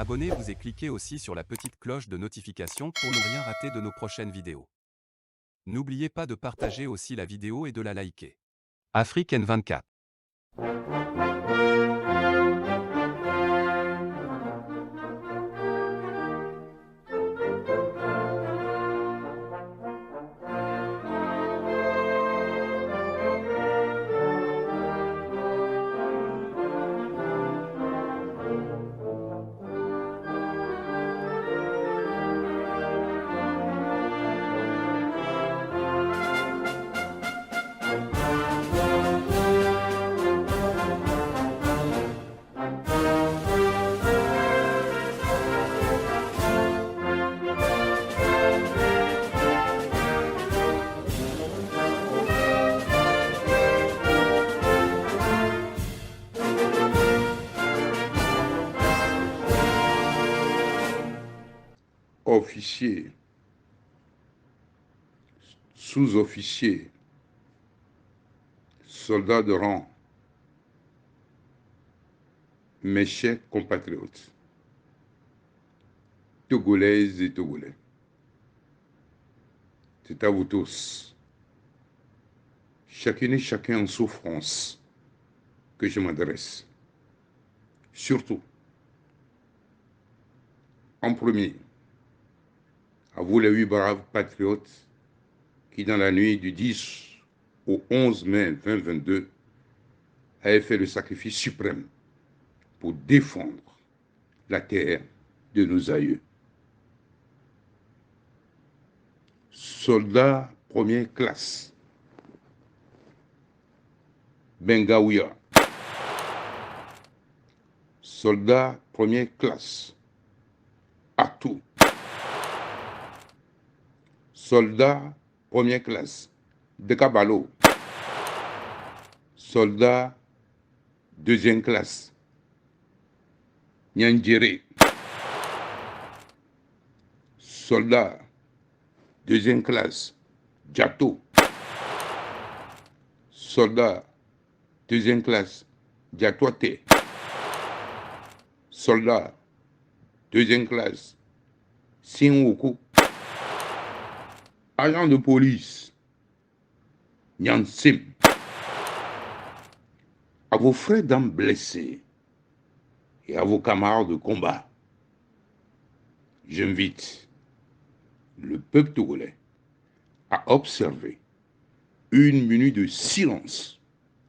Abonnez-vous et cliquez aussi sur la petite cloche de notification pour ne rien rater de nos prochaines vidéos. N'oubliez pas de partager aussi la vidéo et de la liker. Afrique N24. Officiers, sous-officiers, soldats de rang, mes chers compatriotes, Togolaises et Togolais, c'est à vous tous, chacune et chacun en souffrance, que je m'adresse. Surtout, en premier, à vous les 8 braves patriotes qui, dans la nuit du 10 au 11 mai 2022, avaient fait le sacrifice suprême pour défendre la terre de nos aïeux. Soldats première classe, Bengaouia. Soldats première classe, Atou. Soldats première classe, Dekabalo. Soldats deuxième classe, Nyangere. Soldats deuxième classe, Djato. Soldats deuxième classe, Djatoate. Soldats deuxième classe, Sinwoku. Agent de police, Nyansim. À vos frères d'âme blessés et à vos camarades de combat, j'invite le peuple togolais à observer 1 minute de silence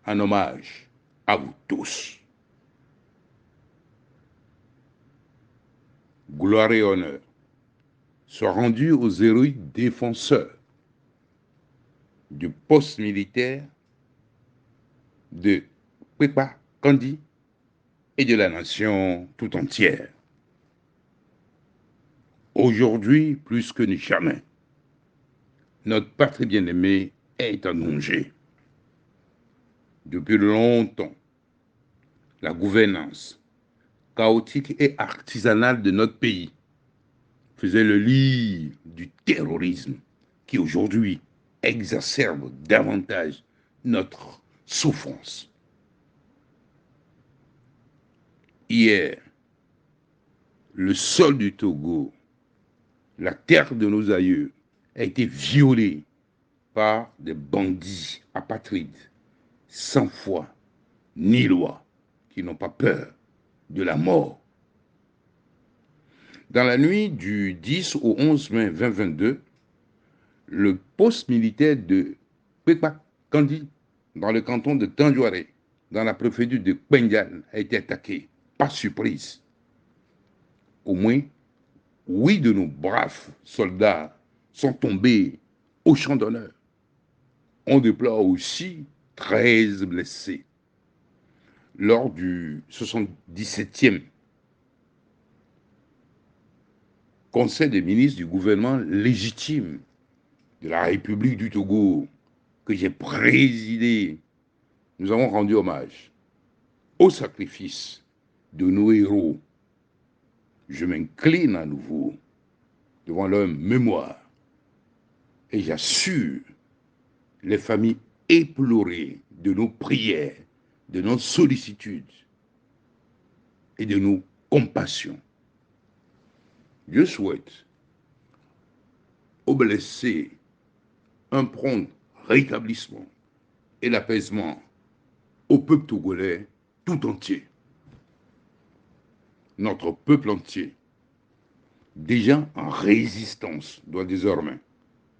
en hommage à vous tous. Gloire et honneur soient rendus aux héroïques défenseurs du poste militaire de Kpekpa Kandi et de la nation tout entière. Aujourd'hui, plus que jamais, notre patrie bien-aimée est en danger. Depuis longtemps, la gouvernance chaotique et artisanale de notre pays faisait le lit du terrorisme qui aujourd'hui exacerbe davantage notre souffrance. Hier, le sol du Togo, la terre de nos aïeux, a été violée par des bandits apatrides, sans foi ni loi, qui n'ont pas peur de la mort. Dans la nuit du 10 au 11 mai 2022, le poste militaire de Kpekpa Kandi, dans le canton de Tandjouaré, dans la préfecture de Kpendian, a été attaqué par surprise. Au moins 8 de nos braves soldats sont tombés au champ d'honneur. On déplore aussi 13 blessés. Lors du 77e Conseil des ministres du gouvernement légitime de la République du Togo, que j'ai présidé, nous avons rendu hommage au sacrifice de nos héros. Je m'incline à nouveau devant leur mémoire et j'assure les familles éplorées de nos prières, de nos sollicitudes et de nos compassions. Je souhaite aux blessés un prompt rétablissement et l'apaisement au peuple togolais tout entier. Notre peuple entier, déjà en résistance, doit désormais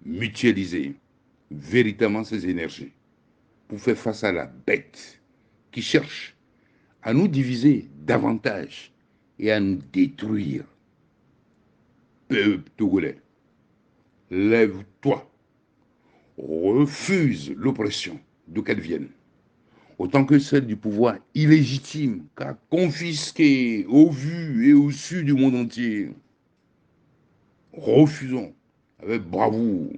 mutualiser véritablement ses énergies pour faire face à la bête qui cherche à nous diviser davantage et à nous détruire. Peuple togolais, lève-toi, refuse l'oppression d'où qu'elle vienne, autant que celle du pouvoir illégitime qu'a confisqué au vu et au su du monde entier. Refusons avec bravoure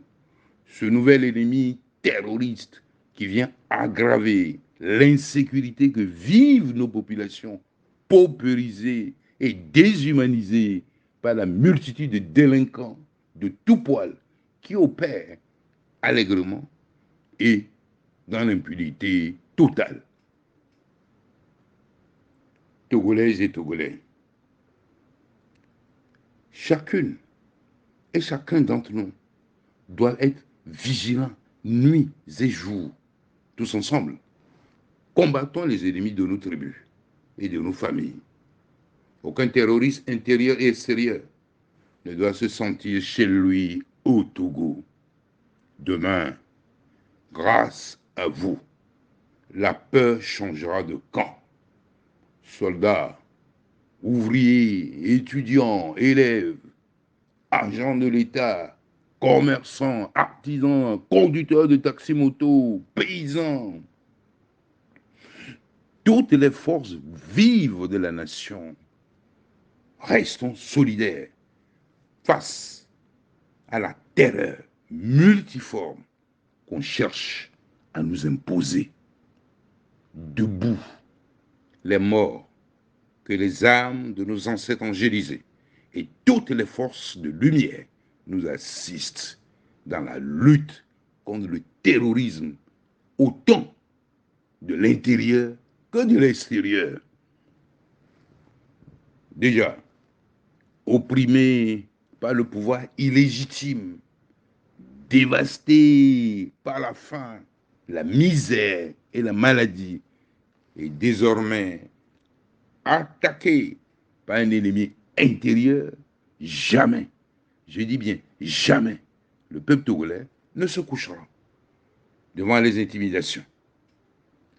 ce nouvel ennemi terroriste qui vient aggraver l'insécurité que vivent nos populations paupérisées et déshumanisées par la multitude de délinquants de tout poil qui opèrent allègrement et dans l'impunité totale. Togolaises et Togolais, chacune et chacun d'entre nous doit être vigilant nuit et jour, tous ensemble. Combattons les ennemis de nos tribus et de nos familles. Aucun terroriste intérieur et extérieur ne doit se sentir chez lui au Togo. Demain, grâce à vous, la peur changera de camp. Soldats, ouvriers, étudiants, élèves, agents de l'État, commerçants, artisans, conducteurs de taxi-moto, paysans, toutes les forces vives de la nation, restons solidaires face à la terreur multiforme qu'on cherche à nous imposer. Debout, les morts que les âmes de nos ancêtres angélisés et toutes les forces de lumière nous assistent dans la lutte contre le terrorisme, autant de l'intérieur que de l'extérieur. Déjà, opprimés par le pouvoir illégitime, dévastés par la faim, la misère et la maladie, et désormais attaqués par un ennemi intérieur, jamais, je dis bien jamais, le peuple togolais ne se couchera devant les intimidations,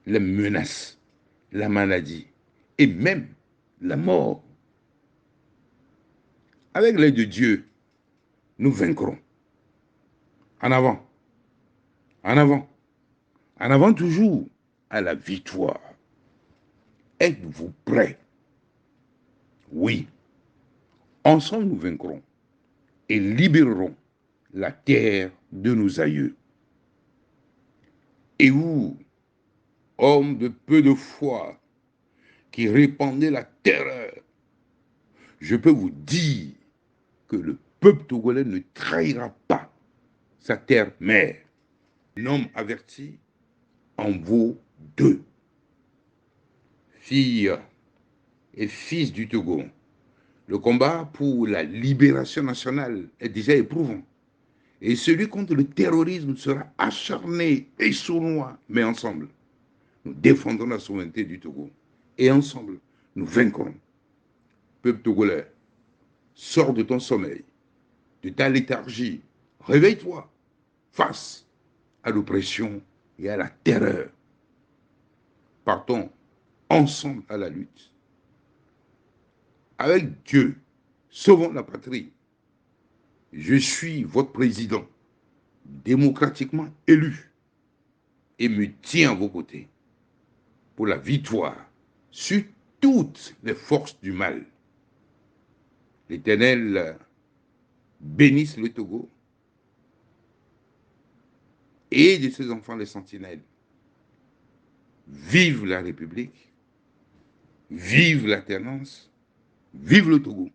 les menaces, la maladie et même la mort. Avec l'aide de Dieu, nous vaincrons. En avant, en avant, en avant toujours à la victoire. Êtes-vous prêts? Oui, ensemble nous vaincrons et libérerons la terre de nos aïeux. Et vous, hommes de peu de foi, qui répandez la terreur, je peux vous dire que le peuple togolais ne trahira pas sa terre-mère. Un homme averti en vaut deux. Filles et fils du Togo, le combat pour la libération nationale est déjà éprouvant. Et celui contre le terrorisme sera acharné et sournois. Mais ensemble, nous défendrons la souveraineté du Togo. Et ensemble, nous vaincrons. Peuple togolais, sors de ton sommeil, de ta léthargie. Réveille-toi face à l'oppression et à la terreur. Partons ensemble à la lutte. Avec Dieu, sauvons la patrie. Je suis votre président, démocratiquement élu, et me tiens à vos côtés pour la victoire sur toutes les forces du mal. L'Éternel bénisse le Togo et de ses enfants les sentinelles. Vive la République, vive l'alternance, vive le Togo.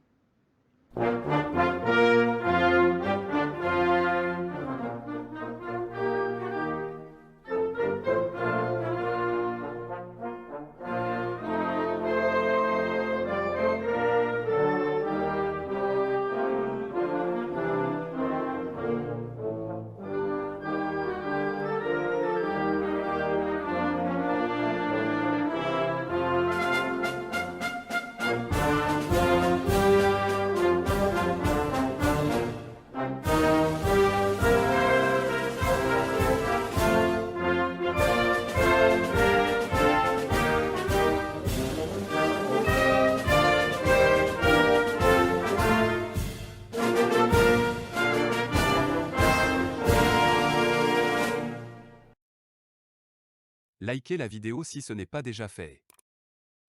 Likez la vidéo si ce n'est pas déjà fait.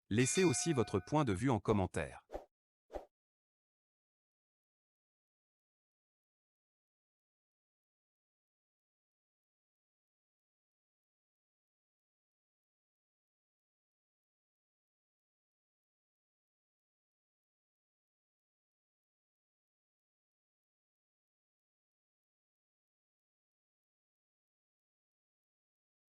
Laissez aussi votre point de vue en commentaire.